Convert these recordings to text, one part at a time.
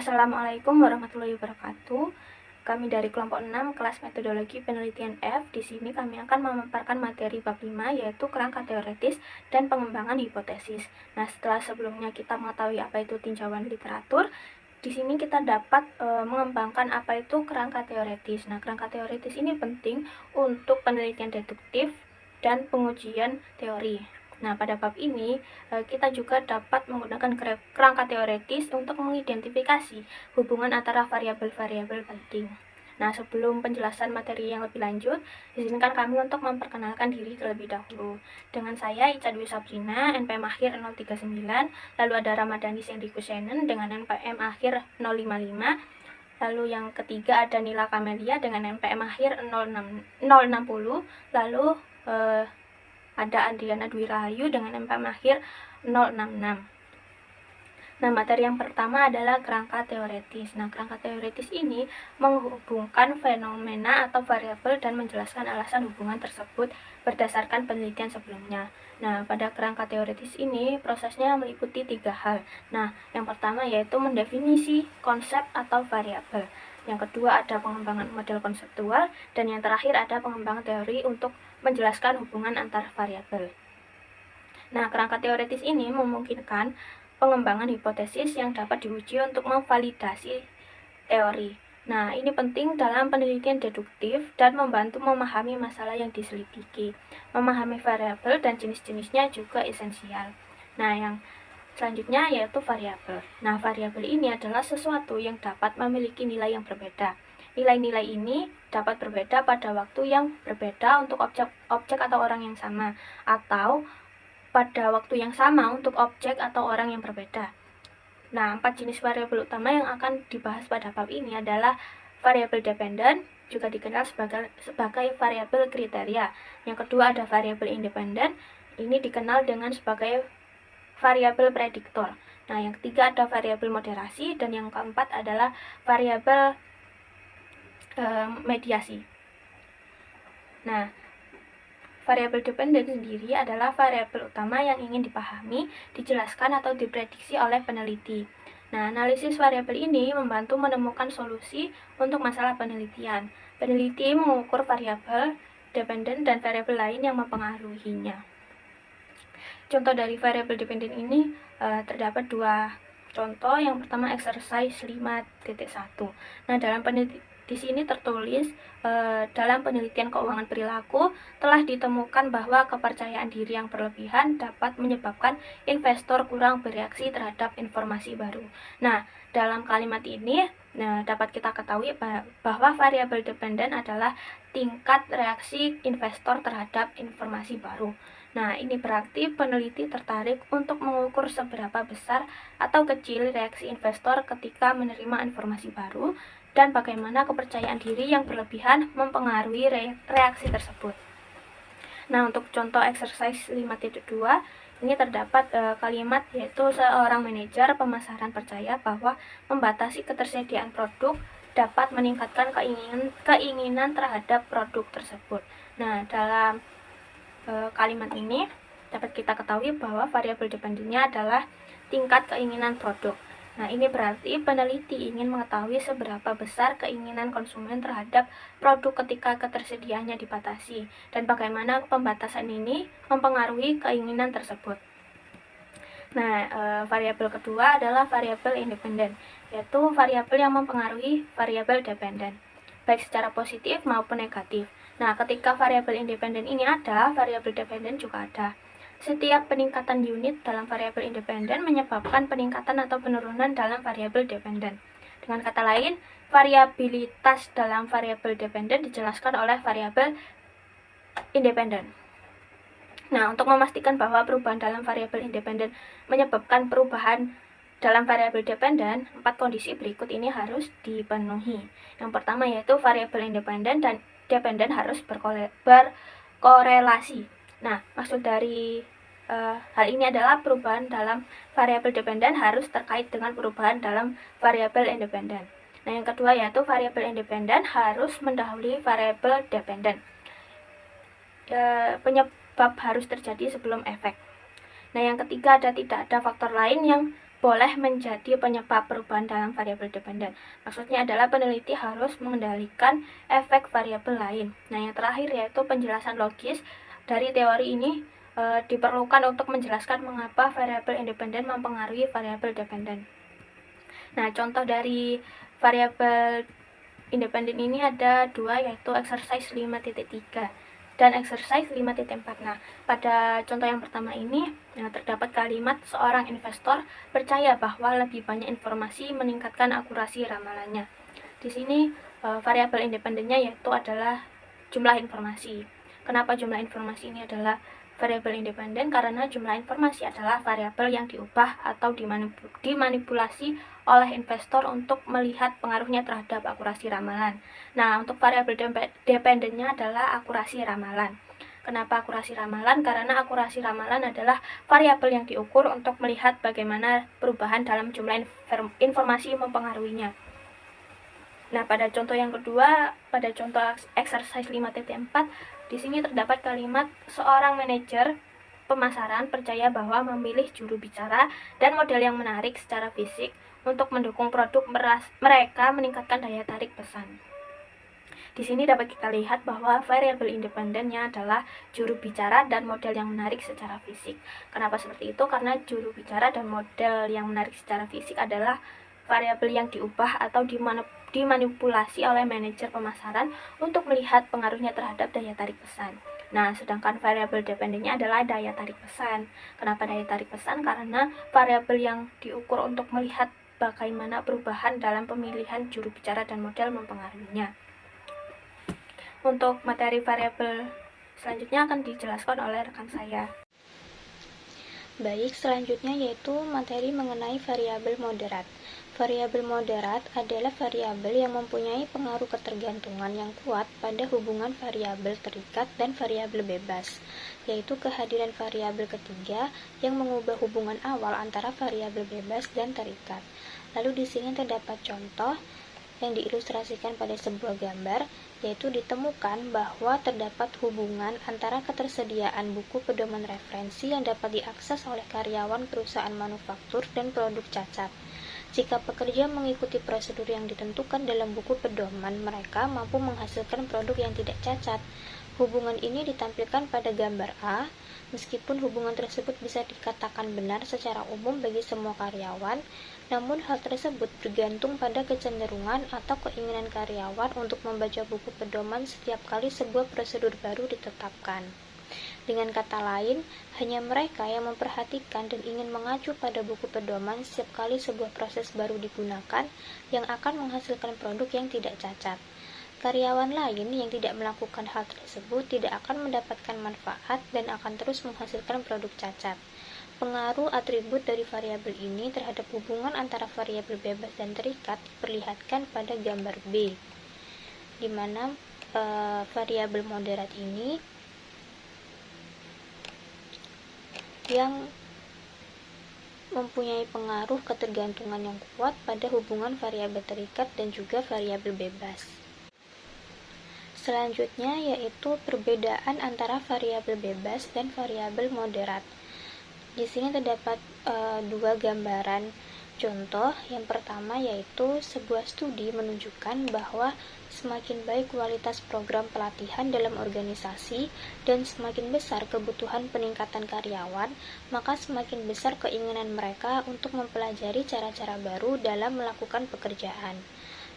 Assalamualaikum warahmatullahi wabarakatuh. Kami dari kelompok 6 kelas metodologi penelitian F. Di sini kami akan memaparkan materi bab 5 yaitu kerangka teoretis dan pengembangan hipotesis. Nah, setelah sebelumnya kita mengetahui apa itu tinjauan literatur, di sini kita dapat mengembangkan apa itu kerangka teoretis. Nah, kerangka teoretis ini penting untuk penelitian deduktif dan pengujian teori. Nah, pada bab ini kita juga dapat menggunakan kerangka teoretis untuk mengidentifikasi hubungan antara variabel-variabel penting. Nah, sebelum penjelasan materi yang lebih lanjut, izinkan kami untuk memperkenalkan diri terlebih dahulu. Dengan saya, Ica Dwi Sabrina, NPM akhir 039, lalu ada Ramadhani Sandy Kusenen dengan NPM akhir 055, lalu yang ketiga ada Nila Kamelia dengan NPM akhir 060, lalu ada Andriana Dwi Rahayu dengan NPM akhir 066. Nah, materi yang pertama adalah kerangka teoretis. Nah, kerangka teoretis ini menghubungkan fenomena atau variabel dan menjelaskan alasan hubungan tersebut berdasarkan penelitian sebelumnya. Nah, pada kerangka teoretis ini prosesnya meliputi 3 hal. Nah, yang pertama yaitu mendefinisi konsep atau variabel. Yang kedua ada pengembangan model konseptual, dan yang terakhir ada pengembangan teori untuk menjelaskan hubungan antar variabel. Nah, kerangka teoretis ini memungkinkan pengembangan hipotesis yang dapat diuji untuk memvalidasi teori. Nah, ini penting dalam penelitian deduktif dan membantu memahami masalah yang diselidiki. Memahami variabel dan jenis-jenisnya juga esensial. Nah, yang selanjutnya yaitu variabel. Nah, variabel ini adalah sesuatu yang dapat memiliki nilai yang berbeda. Nilai-nilai ini dapat berbeda pada waktu yang berbeda untuk objek atau orang yang sama, atau pada waktu yang sama untuk objek atau orang yang berbeda. Nah, 4 jenis variabel utama yang akan dibahas pada bab ini adalah variabel dependen, juga dikenal sebagai variabel kriteria. Yang kedua ada variabel independen, ini dikenal dengan sebagai variabel prediktor. Nah, yang ketiga ada variabel moderasi, dan yang keempat adalah variabel mediasi. Nah, variabel dependen sendiri adalah variabel utama yang ingin dipahami, dijelaskan, atau diprediksi oleh peneliti. Nah, analisis variabel ini membantu menemukan solusi untuk masalah penelitian. Peneliti mengukur variabel dependen dan variabel lain yang mempengaruhinya. Contoh dari variabel dependen ini terdapat 2 contoh. Yang pertama exercise 5.1. Nah, di sini tertulis dalam penelitian keuangan perilaku telah ditemukan bahwa kepercayaan diri yang berlebihan dapat menyebabkan investor kurang bereaksi terhadap informasi baru. Nah, dalam kalimat ini dapat kita ketahui bahwa variabel dependen adalah tingkat reaksi investor terhadap informasi baru. Nah, ini berarti peneliti tertarik untuk mengukur seberapa besar atau kecil reaksi investor ketika menerima informasi baru, dan bagaimana kepercayaan diri yang berlebihan mempengaruhi reaksi tersebut. Nah, untuk contoh exercise 5.2, ini terdapat kalimat yaitu seorang manajer pemasaran percaya bahwa membatasi ketersediaan produk dapat meningkatkan keinginan terhadap produk tersebut. Nah, dalam kalimat ini dapat kita ketahui bahwa variabel dependennya adalah tingkat keinginan produk. Nah, ini berarti peneliti ingin mengetahui seberapa besar keinginan konsumen terhadap produk ketika ketersediaannya dibatasi, dan bagaimana pembatasan ini mempengaruhi keinginan tersebut. Nah, variabel kedua adalah variabel independen, yaitu variabel yang mempengaruhi variabel dependen, baik secara positif maupun negatif. Nah, ketika variabel independen ini ada, variabel dependen juga ada. Setiap peningkatan unit dalam variabel independen menyebabkan peningkatan atau penurunan dalam variabel dependen. Dengan kata lain, variabilitas dalam variabel dependen dijelaskan oleh variabel independen. Nah, untuk memastikan bahwa perubahan dalam variabel independen menyebabkan perubahan dalam variabel dependen, 4 kondisi berikut ini harus dipenuhi. Yang pertama yaitu variabel independen dan dependen harus berkorelasi. Nah, maksud dari hal ini adalah perubahan dalam variabel dependen harus terkait dengan perubahan dalam variabel independen. Nah, yang kedua yaitu variabel independen harus mendahului variabel dependen. Penyebab harus terjadi sebelum efek. Nah, yang ketiga tidak ada faktor lain yang boleh menjadi penyebab perubahan dalam variabel dependen. Maksudnya adalah peneliti harus mengendalikan efek variabel lain. Nah, yang terakhir yaitu penjelasan logis dari teori ini diperlukan untuk menjelaskan mengapa variabel independen mempengaruhi variabel dependen. Nah, contoh dari variabel independen ini ada dua, yaitu exercise 5.3 dan exercise 5.4. Nah, pada contoh yang pertama ini terdapat kalimat seorang investor percaya bahwa lebih banyak informasi meningkatkan akurasi ramalannya. Di sini variabel independennya yaitu adalah jumlah informasi. Kenapa jumlah informasi ini adalah variabel independen? Karena jumlah informasi adalah variabel yang diubah atau dimanipulasi oleh investor untuk melihat pengaruhnya terhadap akurasi ramalan. Nah, untuk variabel dependennya adalah akurasi ramalan. Kenapa akurasi ramalan? Karena akurasi ramalan adalah variabel yang diukur untuk melihat bagaimana perubahan dalam jumlah informasi mempengaruhinya. Nah, pada contoh yang kedua, pada contoh exercise 5.4, di sini terdapat kalimat seorang manajer pemasaran percaya bahwa memilih juru bicara dan model yang menarik secara fisik untuk mendukung produk mereka meningkatkan daya tarik pesan. Di sini dapat kita lihat bahwa variabel independennya adalah juru bicara dan model yang menarik secara fisik. Kenapa seperti itu? Karena juru bicara dan model yang menarik secara fisik adalah variabel yang diubah atau dimanipulasi oleh manajer pemasaran untuk melihat pengaruhnya terhadap daya tarik pesan. Nah, sedangkan variabel dependennya adalah daya tarik pesan. Kenapa daya tarik pesan? Karena variabel yang diukur untuk melihat bagaimana perubahan dalam pemilihan juru bicara dan model mempengaruhinya. Untuk materi variabel selanjutnya akan dijelaskan oleh rekan saya. Baik, selanjutnya yaitu materi mengenai variabel moderat. Variabel moderat adalah variabel yang mempunyai pengaruh ketergantungan yang kuat pada hubungan variabel terikat dan variabel bebas, yaitu kehadiran variabel ketiga yang mengubah hubungan awal antara variabel bebas dan terikat. Lalu di sini terdapat contoh yang diilustrasikan pada sebuah gambar, yaitu ditemukan bahwa terdapat hubungan antara ketersediaan buku pedoman referensi yang dapat diakses oleh karyawan perusahaan manufaktur dan produk cacat. Jika pekerja mengikuti prosedur yang ditentukan dalam buku pedoman, mereka mampu menghasilkan produk yang tidak cacat. Hubungan ini ditampilkan pada gambar A. Meskipun hubungan tersebut bisa dikatakan benar secara umum bagi semua karyawan, namun hal tersebut bergantung pada kecenderungan atau keinginan karyawan untuk membaca buku pedoman setiap kali sebuah prosedur baru ditetapkan. Dengan kata lain, hanya mereka yang memperhatikan dan ingin mengacu pada buku pedoman setiap kali sebuah proses baru digunakan yang akan menghasilkan produk yang tidak cacat. Karyawan lain yang tidak melakukan hal tersebut tidak akan mendapatkan manfaat dan akan terus menghasilkan produk cacat. Pengaruh atribut dari variabel ini terhadap hubungan antara variabel bebas dan terikat diperlihatkan pada gambar B, di mana variabel moderat ini yang mempunyai pengaruh ketergantungan yang kuat pada hubungan variabel terikat dan juga variabel bebas. Selanjutnya yaitu perbedaan antara variabel bebas dan variabel moderat. Di sini terdapat dua gambaran contoh. Yang pertama yaitu sebuah studi menunjukkan bahwa semakin baik kualitas program pelatihan dalam organisasi dan semakin besar kebutuhan peningkatan karyawan, maka semakin besar keinginan mereka untuk mempelajari cara-cara baru dalam melakukan pekerjaan.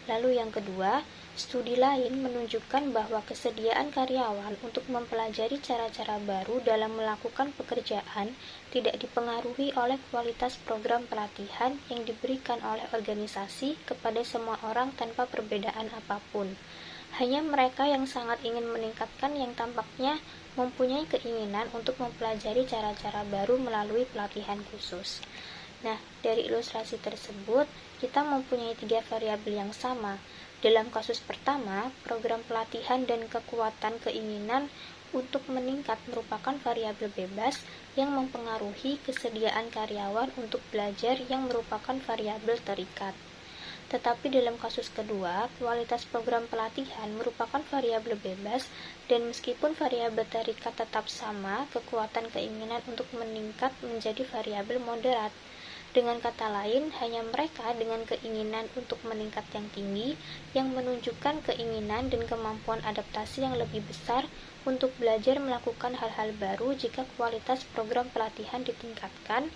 Lalu yang kedua, studi lain menunjukkan bahwa kesediaan karyawan untuk mempelajari cara-cara baru dalam melakukan pekerjaan tidak dipengaruhi oleh kualitas program pelatihan yang diberikan oleh organisasi kepada semua orang tanpa perbedaan apapun. Hanya mereka yang sangat ingin meningkatkan yang tampaknya mempunyai keinginan untuk mempelajari cara-cara baru melalui pelatihan khusus. Nah, dari ilustrasi tersebut, kita mempunyai tiga variabel yang sama. Dalam kasus pertama, program pelatihan dan kekuatan keinginan untuk meningkat merupakan variabel bebas yang mempengaruhi kesediaan karyawan untuk belajar yang merupakan variabel terikat. Tetapi dalam kasus kedua, kualitas program pelatihan merupakan variabel bebas dan meskipun variabel terikat tetap sama, kekuatan keinginan untuk meningkat menjadi variabel moderat. Dengan kata lain, hanya mereka dengan keinginan untuk meningkat yang tinggi yang menunjukkan keinginan dan kemampuan adaptasi yang lebih besar untuk belajar melakukan hal-hal baru jika kualitas program pelatihan ditingkatkan.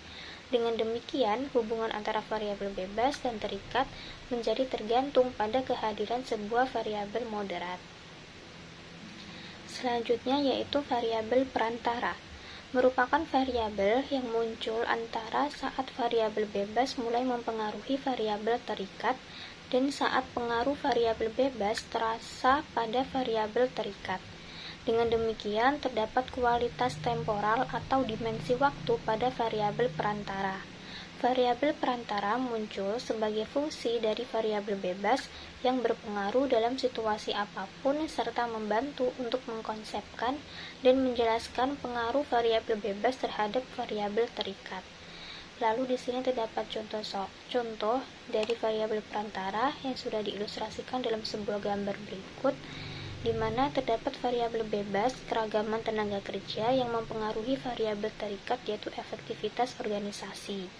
Dengan demikian, hubungan antara variabel bebas dan terikat menjadi tergantung pada kehadiran sebuah variabel moderat. Selanjutnya yaitu variabel perantara. Merupakan variabel yang muncul antara saat variabel bebas mulai mempengaruhi variabel terikat dan saat pengaruh variabel bebas terasa pada variabel terikat. Dengan demikian, terdapat kualitas temporal atau dimensi waktu pada variabel perantara. Variabel perantara muncul sebagai fungsi dari variabel bebas yang berpengaruh dalam situasi apapun serta membantu untuk mengkonsepkan dan menjelaskan pengaruh variabel bebas terhadap variabel terikat. Lalu di sini terdapat contoh dari variabel perantara yang sudah diilustrasikan dalam sebuah gambar berikut, di mana terdapat variabel bebas keragaman tenaga kerja yang mempengaruhi variabel terikat yaitu efektivitas organisasi.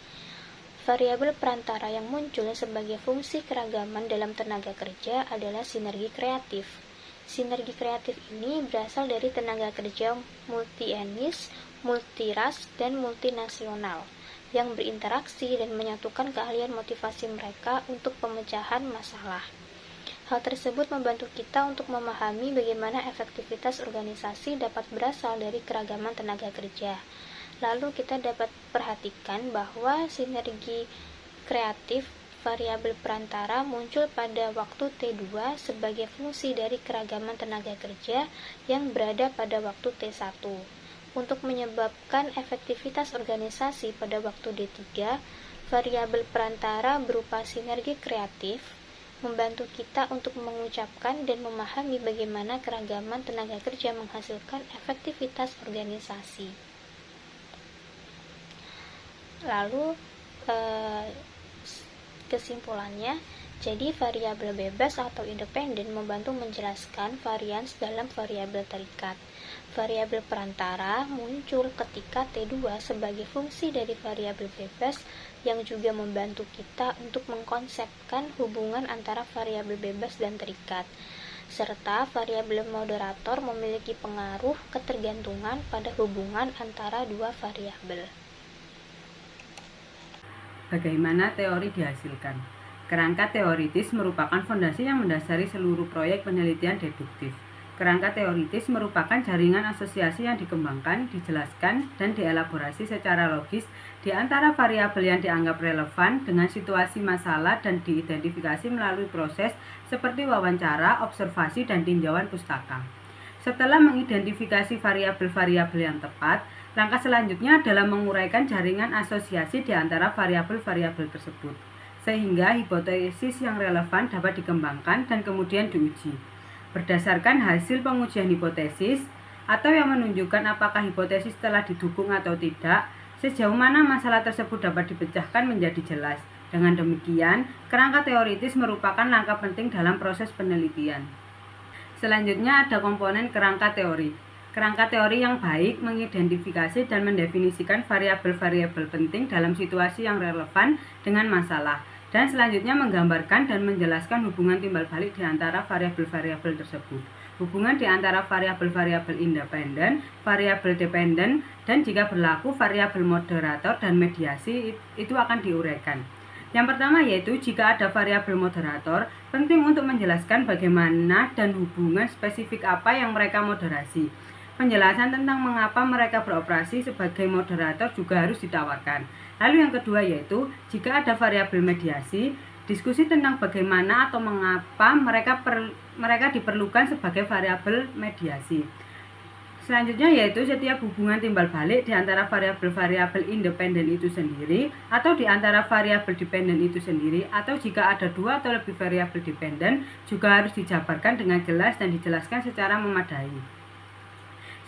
Variabel perantara yang muncul sebagai fungsi keragaman dalam tenaga kerja adalah sinergi kreatif. Sinergi kreatif ini berasal dari tenaga kerja multi-etnis, multiras, dan multinasional yang berinteraksi dan menyatukan keahlian motivasi mereka untuk pemecahan masalah. Hal tersebut membantu kita untuk memahami bagaimana efektivitas organisasi dapat berasal dari keragaman tenaga kerja. Lalu kita dapat perhatikan bahwa sinergi kreatif variabel perantara muncul pada waktu T2 sebagai fungsi dari keragaman tenaga kerja yang berada pada waktu T1. Untuk menyebabkan efektivitas organisasi pada waktu D3, variabel perantara berupa sinergi kreatif membantu kita untuk mengucapkan dan memahami bagaimana keragaman tenaga kerja menghasilkan efektivitas organisasi. Lalu kesimpulannya, jadi variabel bebas atau independen membantu menjelaskan varians dalam variabel terikat. Variabel perantara muncul ketika T2 sebagai fungsi dari variabel bebas yang juga membantu kita untuk mengkonsepkan hubungan antara variabel bebas dan terikat. Serta variabel moderator memiliki pengaruh ketergantungan pada hubungan antara dua variabel. Bagaimana teori dihasilkan? Kerangka teoritis merupakan fondasi yang mendasari seluruh proyek penelitian deduktif. Kerangka teoritis merupakan jaringan asosiasi yang dikembangkan, dijelaskan, dan dielaborasi secara logis di antara variabel yang dianggap relevan dengan situasi masalah dan diidentifikasi melalui proses seperti wawancara, observasi, dan tinjauan pustaka. Setelah mengidentifikasi variabel-variabel yang tepat, langkah selanjutnya adalah menguraikan jaringan asosiasi di antara variabel-variabel tersebut, sehingga hipotesis yang relevan dapat dikembangkan dan kemudian diuji. Berdasarkan hasil pengujian hipotesis, atau yang menunjukkan apakah hipotesis telah didukung atau tidak, sejauh mana masalah tersebut dapat dipecahkan menjadi jelas. Dengan demikian, kerangka teoritis merupakan langkah penting dalam proses penelitian. Selanjutnya ada komponen kerangka teori. Kerangka teori yang baik mengidentifikasi dan mendefinisikan variabel-variabel penting dalam situasi yang relevan dengan masalah, dan selanjutnya menggambarkan dan menjelaskan hubungan timbal balik di antara variabel-variabel tersebut. Hubungan di antara variabel-variabel independen, variabel dependen, dan jika berlaku variabel moderator dan mediasi itu akan diuraikan. Yang pertama yaitu jika ada variabel moderator, penting untuk menjelaskan bagaimana dan hubungan spesifik apa yang mereka moderasi. Penjelasan tentang mengapa mereka beroperasi sebagai moderator juga harus ditawarkan. Lalu yang kedua yaitu jika ada variabel mediasi, diskusi tentang bagaimana atau mengapa mereka diperlukan sebagai variabel mediasi. Selanjutnya yaitu setiap hubungan timbal balik di antara variabel-variabel independen itu sendiri atau di antara variabel dependen itu sendiri, atau jika ada dua atau lebih variabel dependen juga harus dijabarkan dengan jelas dan dijelaskan secara memadai.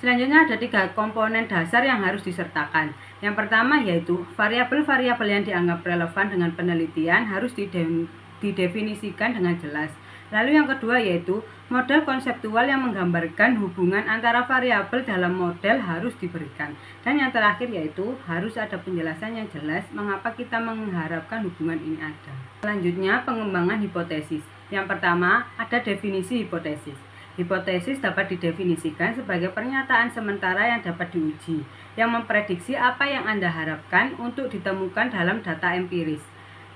Selanjutnya ada 3 komponen dasar yang harus disertakan. Yang pertama yaitu variabel-variabel yang dianggap relevan dengan penelitian harus didefinisikan dengan jelas. Lalu yang kedua yaitu model konseptual yang menggambarkan hubungan antara variabel dalam model harus diberikan. Dan yang terakhir yaitu harus ada penjelasan yang jelas mengapa kita mengharapkan hubungan ini ada. Selanjutnya pengembangan hipotesis. Yang pertama ada definisi hipotesis. Hipotesis dapat didefinisikan sebagai pernyataan sementara yang dapat diuji, yang memprediksi apa yang Anda harapkan untuk ditemukan dalam data empiris.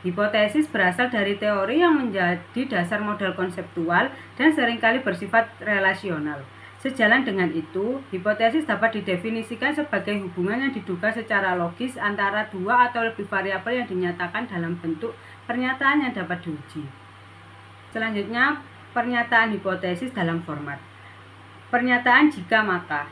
Hipotesis berasal dari teori yang menjadi dasar model konseptual dan seringkali bersifat relasional. Sejalan dengan itu, hipotesis dapat didefinisikan sebagai hubungan yang diduga secara logis antara dua atau lebih variabel yang dinyatakan dalam bentuk pernyataan yang dapat diuji. Selanjutnya, pernyataan hipotesis dalam format. Pernyataan jika maka.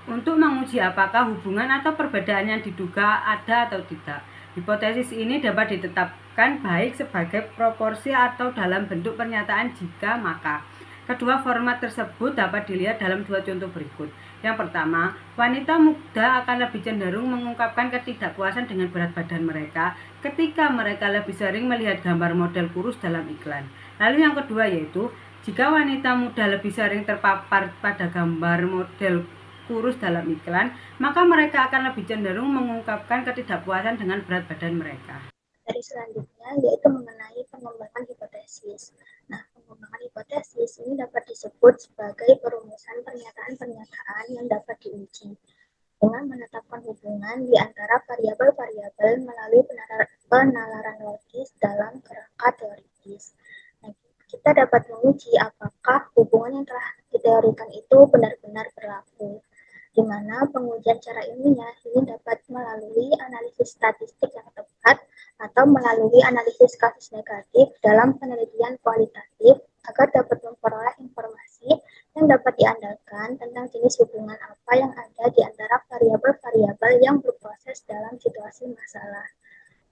Untuk menguji apakah hubungan atau perbedaan yang diduga ada atau tidak. Hipotesis ini dapat ditetapkan baik sebagai proporsi atau dalam bentuk pernyataan jika maka. Kedua format tersebut dapat dilihat dalam dua contoh berikut. Yang pertama, wanita muda akan lebih cenderung mengungkapkan ketidakpuasan dengan berat badan mereka ketika mereka lebih sering melihat gambar model kurus dalam iklan. Lalu yang kedua yaitu, jika wanita muda lebih sering terpapar pada gambar model kurus dalam iklan, maka mereka akan lebih cenderung mengungkapkan ketidakpuasan dengan berat badan mereka. Dari selanjutnya yaitu mengenai pengembangan hipotesis. Nah, pengembangan hipotesis ini dapat disebut sebagai perumusan pernyataan-pernyataan yang dapat diuji dengan menetapkan hubungan di antara variabel-variabel melalui penalaran logis dalam kerangka teoritis. Nah, kita dapat menguji apakah hubungan yang telah diteorikan itu benar-benar berlaku, di mana pengujian cara ilmiah ini dapat melalui analisis statistik yang tepat atau melalui analisis kasus negatif dalam penelitian kualitatif agar dapat memperoleh informasi yang dapat diandalkan tentang jenis hubungan apa yang ada di antara variabel-variabel yang berproses dalam situasi masalah.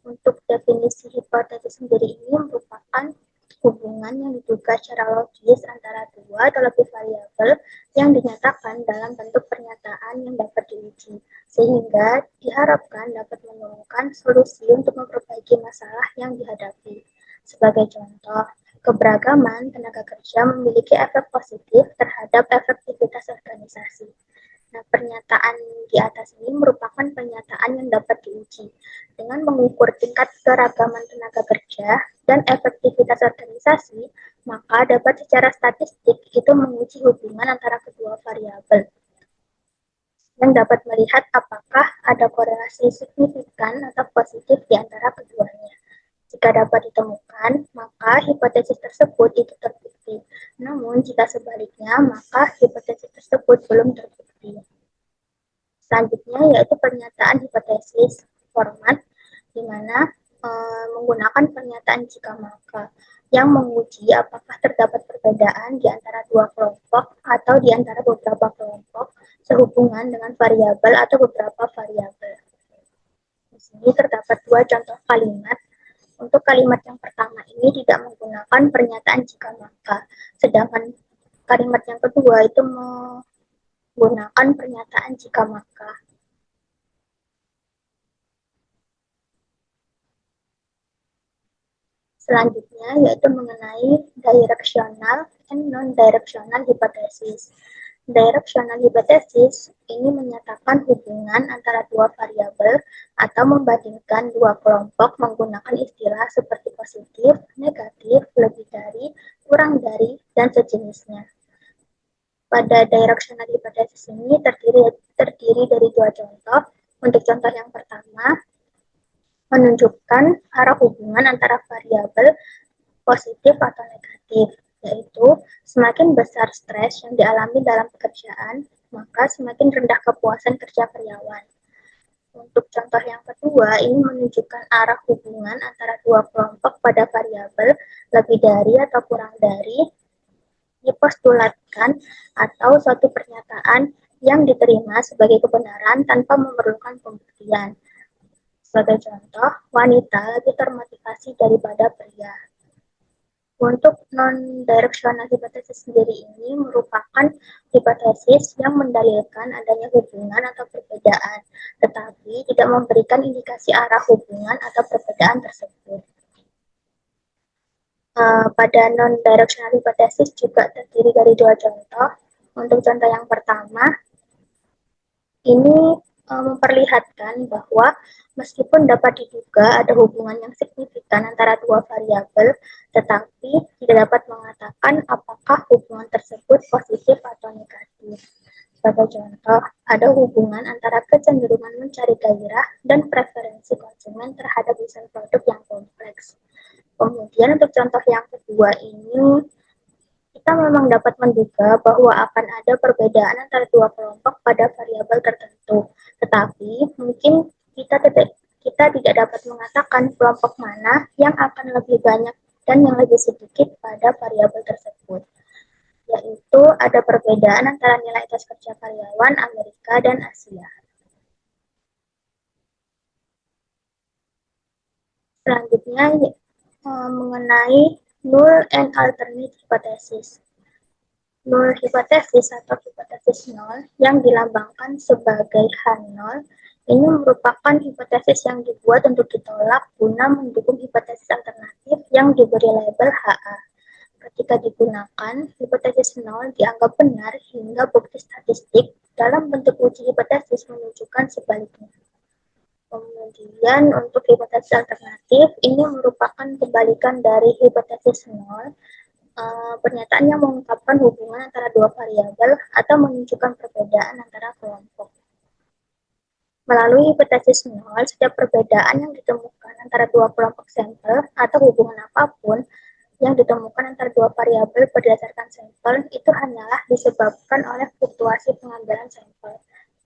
Untuk definisi hipotesis sendiri ini merupakan hubungan yang diduga secara logis antara dua atau lebih variabel yang dinyatakan dalam bentuk pernyataan yang dapat diuji, sehingga diharapkan dapat menemukan solusi untuk memperbaiki masalah yang dihadapi. Sebagai contoh, keberagaman tenaga kerja memiliki efek positif terhadap efektivitas organisasi. Nah, pernyataan di atas ini merupakan pernyataan yang dapat diuji dengan mengukur tingkat keragaman tenaga kerja dan efektivitas organisasi, maka dapat secara statistik itu menguji hubungan antara kedua variabel yang dapat melihat apakah ada korelasi signifikan atau positif di antara keduanya. Jika dapat ditemukan, maka hipotesis tersebut itu terbukti. Namun, jika sebaliknya, maka hipotesis tersebut belum terbukti. Selanjutnya yaitu pernyataan hipotesis format, di mana menggunakan pernyataan jika maka yang menguji apakah terdapat perbedaan di antara dua kelompok atau di antara beberapa kelompok sehubungan dengan variabel atau beberapa variabel. Di sini terdapat dua contoh kalimat. Untuk kalimat yang pertama ini tidak menggunakan pernyataan jika maka, sedangkan kalimat yang kedua itu menggunakan pernyataan jika maka. Selanjutnya yaitu mengenai directional and non-directional hypothesis. Directional hypothesis ini menyatakan hubungan antara dua variabel atau membandingkan dua kelompok menggunakan istilah seperti positif, negatif, lebih dari, kurang dari, dan sejenisnya. Pada directional hypothesis ini terdiri dari dua contoh. Untuk contoh yang pertama, menunjukkan arah hubungan antara variabel positif atau negatif, yaitu semakin besar stres yang dialami dalam pekerjaan, maka semakin rendah kepuasan kerja karyawan. Untuk contoh yang kedua, ini menunjukkan arah hubungan antara dua kelompok pada variabel lebih dari atau kurang dari, dipostulatkan atau suatu pernyataan yang diterima sebagai kebenaran tanpa memerlukan pembuktian. Sebagai contoh, wanita lebih termotivasi daripada pria. Untuk non-directional hypothesis sendiri ini merupakan hipotesis yang mendalilkan adanya hubungan atau perbedaan, tetapi tidak memberikan indikasi arah hubungan atau perbedaan tersebut. Pada non-directional hypothesis juga terdiri dari dua contoh. Untuk contoh yang pertama, ini memperlihatkan bahwa meskipun dapat diduga ada hubungan yang signifikan antara dua variabel, tetapi tidak dapat mengatakan apakah hubungan tersebut positif atau negatif. Sebagai contoh, ada hubungan antara kecenderungan mencari gairah dan preferensi konsumen terhadap desain produk yang kompleks. Kemudian untuk contoh yang kedua ini, kita memang dapat menduga bahwa akan ada perbedaan antara dua kelompok pada variabel tertentu, tetapi mungkin kita tidak dapat mengatakan kelompok mana yang akan lebih banyak dan yang lebih sedikit pada variabel tersebut, yaitu ada perbedaan antara nilai tes kerja karyawan Amerika dan Asia. Selanjutnya mengenai null and alternate hypothesis. Null hipotesis atau hipotesis nol yang dilambangkan sebagai H0 ini merupakan hipotesis yang dibuat untuk ditolak guna mendukung hipotesis alternatif yang diberi label HA. Ketika digunakan, hipotesis nol dianggap benar hingga bukti statistik dalam bentuk uji hipotesis menunjukkan sebaliknya. Kemudian untuk hipotesis alternatif, ini merupakan kebalikan dari hipotesis nol, pernyataan yang mengungkapkan hubungan antara dua variabel atau menunjukkan perbedaan antara kelompok. Melalui hipotesis nol, setiap perbedaan yang ditemukan antara dua kelompok sampel atau hubungan apapun yang ditemukan antara dua variabel berdasarkan sampel itu hanyalah disebabkan oleh fluktuasi pengambilan sampel,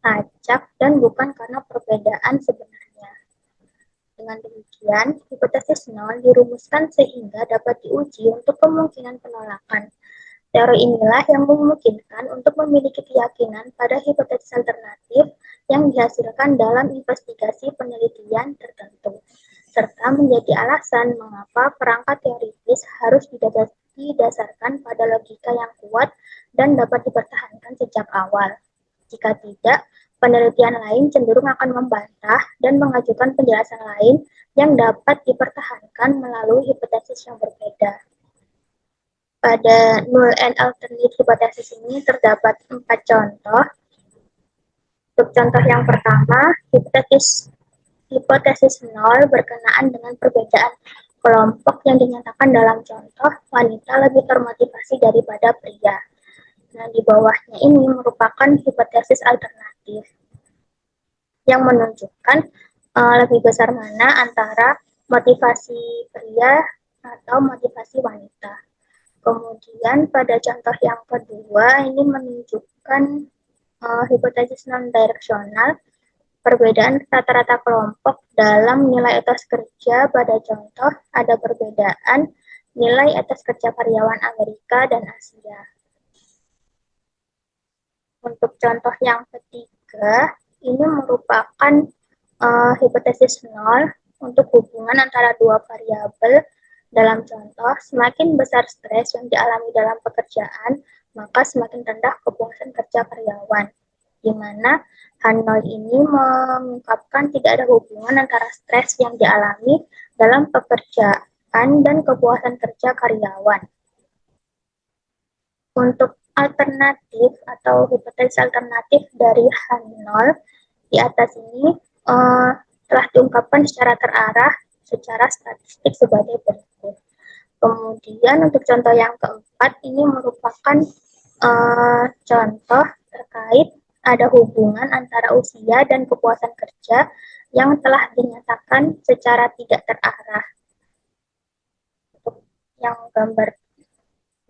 acak, dan bukan karena perbedaan sebenarnya. Dengan demikian, hipotesis nol dirumuskan sehingga dapat diuji untuk kemungkinan penolakan. Teori inilah yang memungkinkan untuk memiliki keyakinan pada hipotesis alternatif yang dihasilkan dalam investigasi penelitian tertentu, serta menjadi alasan mengapa perangkat teoritis harus didasarkan pada logika yang kuat dan dapat dipertahankan sejak awal. Jika tidak, penelitian lain cenderung akan membantah dan mengajukan penjelasan lain yang dapat dipertahankan melalui hipotesis yang berbeda. Pada null and alternate hipotesis ini terdapat 4 contoh. Untuk contoh yang pertama, hipotesis nol berkenaan dengan perbedaan kelompok yang dinyatakan dalam contoh wanita lebih termotivasi daripada pria. Nah, di bawahnya ini merupakan hipotesis alternatif yang menunjukkan lebih besar mana antara motivasi pria atau motivasi wanita. Kemudian pada contoh yang kedua ini menunjukkan hipotesis non-direksional, perbedaan rata-rata kelompok dalam nilai etos kerja. Pada contoh ada perbedaan nilai etos kerja karyawan Amerika dan Asia. Untuk contoh yang ketiga, ini merupakan hipotesis nol untuk hubungan antara dua variabel. Dalam contoh, semakin besar stres yang dialami dalam pekerjaan, maka semakin rendah kepuasan kerja karyawan, di mana H0 ini mengungkapkan tidak ada hubungan antara stres yang dialami dalam pekerjaan dan kepuasan kerja karyawan. Untuk alternatif atau hipotesis alternatif dari H0 di atas ini telah diungkapkan secara terarah secara statistik sebagai berikut. Kemudian untuk contoh yang keempat ini merupakan contoh terkait ada hubungan antara usia dan kepuasan kerja yang telah dinyatakan secara tidak terarah. Untuk yang gambar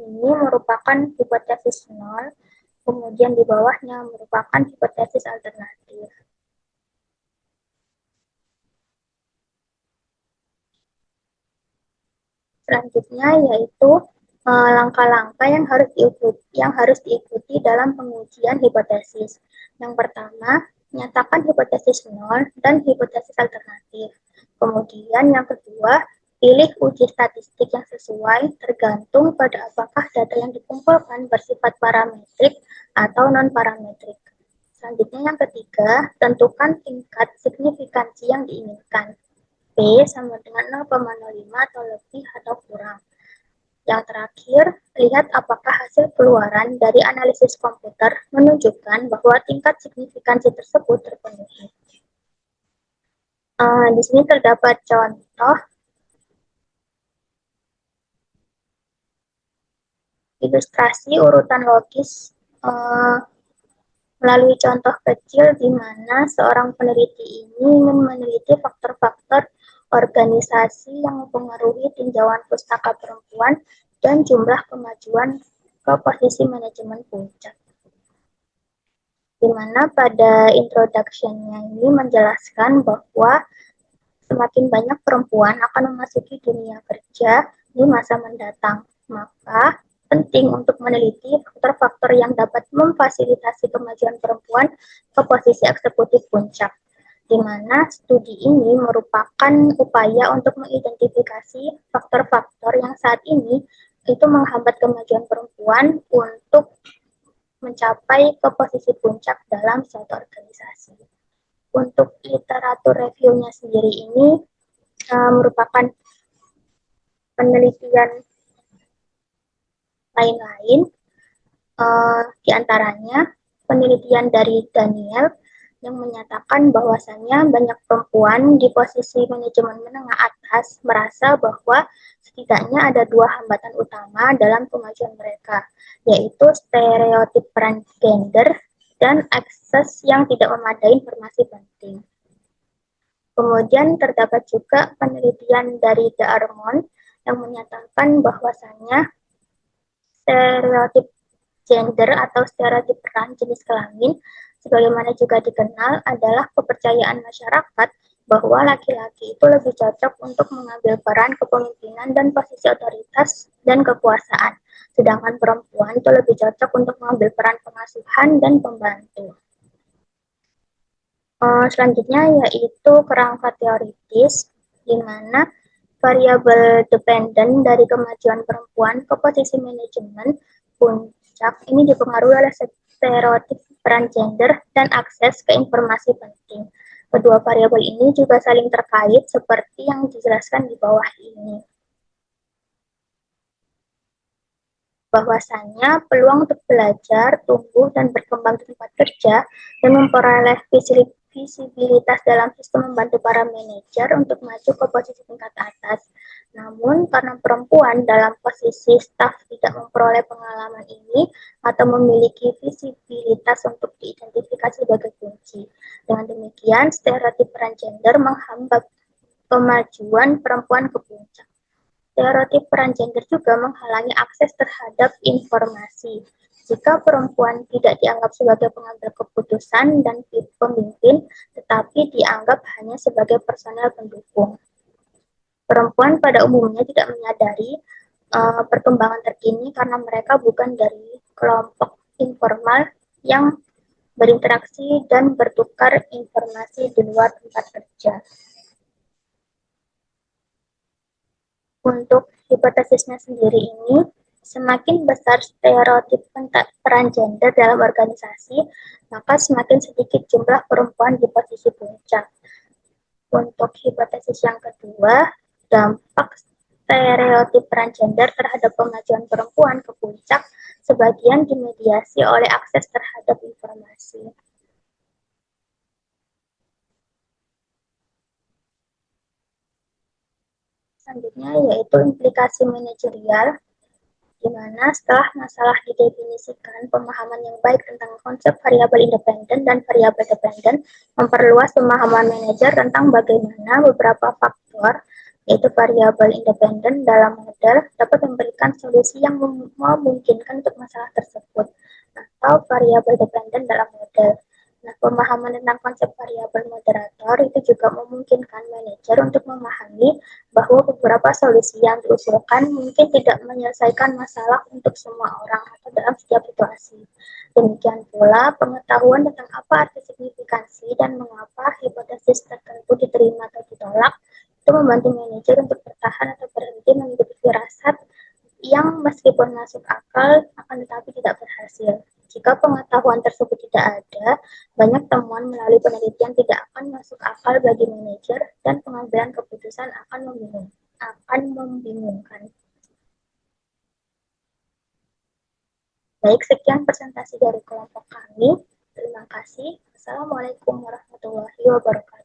ini merupakan hipotesis nol, kemudian di bawahnya merupakan hipotesis alternatif. Selanjutnya yaitu langkah-langkah yang harus diikuti dalam pengujian hipotesis. Yang pertama, nyatakan hipotesis nol dan hipotesis alternatif. Kemudian yang kedua, pilih uji statistik yang sesuai tergantung pada apakah data yang dikumpulkan bersifat parametrik atau non-parametrik. Selanjutnya yang ketiga, tentukan tingkat signifikansi yang diinginkan. P sama dengan 0,05 atau lebih atau kurang. Yang terakhir, lihat apakah hasil keluaran dari analisis komputer menunjukkan bahwa tingkat signifikansi tersebut terpenuhi. Di sini terdapat contoh ilustrasi urutan logis melalui contoh kecil di mana seorang peneliti ini ingin meneliti faktor-faktor organisasi yang mempengaruhi tinjauan pustaka perempuan dan jumlah kemajuan ke posisi manajemen puncak. Di mana pada introduction-nya ini menjelaskan bahwa semakin banyak perempuan akan memasuki dunia kerja di masa mendatang. Maka penting untuk meneliti faktor-faktor yang dapat memfasilitasi kemajuan perempuan ke posisi eksekutif puncak, di mana studi ini merupakan upaya untuk mengidentifikasi faktor-faktor yang saat ini itu menghambat kemajuan perempuan untuk mencapai ke posisi puncak dalam suatu organisasi. Untuk literatur reviewnya sendiri ini merupakan penelitian lain-lain, di antaranya penelitian dari Daniel yang menyatakan bahwasannya banyak perempuan di posisi manajemen menengah atas merasa bahwa setidaknya ada dua hambatan utama dalam kemajuan mereka, yaitu stereotip peran gender dan akses yang tidak memadai informasi penting. Kemudian terdapat juga penelitian dari D'Armond yang menyatakan bahwasannya stereotip gender atau stereotip peran jenis kelamin sebagaimana juga dikenal adalah kepercayaan masyarakat bahwa laki-laki itu lebih cocok untuk mengambil peran kepemimpinan dan posisi otoritas dan kekuasaan, sedangkan perempuan itu lebih cocok untuk mengambil peran pengasuhan dan pembantu. Selanjutnya yaitu kerangka teoritis, di mana variabel dependen dari kemajuan perempuan ke posisi manajemen puncak ini dipengaruhi oleh stereotip peran gender dan akses ke informasi penting. Kedua variabel ini juga saling terkait seperti yang dijelaskan di bawah ini. Bahwasannya peluang untuk belajar, tumbuh, dan berkembang di tempat kerja dan memperoleh visibilitas dalam sistem membantu para manajer untuk maju ke posisi tingkat atas. Namun, karena perempuan dalam posisi staf tidak memperoleh pengalaman ini atau memiliki visibilitas untuk diidentifikasi sebagai kunci. Dengan demikian, stereotip peran gender menghambat kemajuan perempuan ke puncak. Stereotip peran gender juga menghalangi akses terhadap informasi. Jika perempuan tidak dianggap sebagai pengambil keputusan dan pemimpin, tetapi dianggap hanya sebagai personel pendukung. Perempuan pada umumnya tidak menyadari perkembangan terkini karena mereka bukan dari kelompok informal yang berinteraksi dan bertukar informasi di luar tempat kerja. Untuk hipotesisnya sendiri ini, semakin besar stereotip peran gender dalam organisasi, maka semakin sedikit jumlah perempuan di posisi puncak. Untuk hipotesis yang kedua, dampak stereotip peran gender terhadap kemajuan perempuan ke puncak sebagian dimediasi oleh akses terhadap informasi. Selanjutnya yaitu implikasi manajerial, di mana setelah masalah didefinisikan, pemahaman yang baik tentang konsep variabel independen dan variabel dependen memperluas pemahaman manajer tentang bagaimana beberapa faktor, yaitu variabel independen dalam model, dapat memberikan solusi yang memungkinkan untuk masalah tersebut, atau variabel dependen dalam model. Nah, pemahaman tentang konsep variabel moderator itu juga memungkinkan manajer untuk memahami bahwa beberapa solusi yang diusulkan mungkin tidak menyelesaikan masalah untuk semua orang atau dalam setiap situasi. Demikian pula, pengetahuan tentang apa arti signifikansi dan mengapa hipotesis tertentu diterima atau ditolak itu membantu manajer untuk bertahan atau berhenti mengikuti firasat yang meskipun masuk akal akan tetapi tidak berhasil. Jika pengetahuan tersebut tidak ada, banyak temuan melalui penelitian tidak akan masuk akal bagi manajer dan pengambilan keputusan akan membingungkan. Baik, sekian presentasi dari kelompok kami. Terima kasih. Assalamualaikum warahmatullahi wabarakatuh.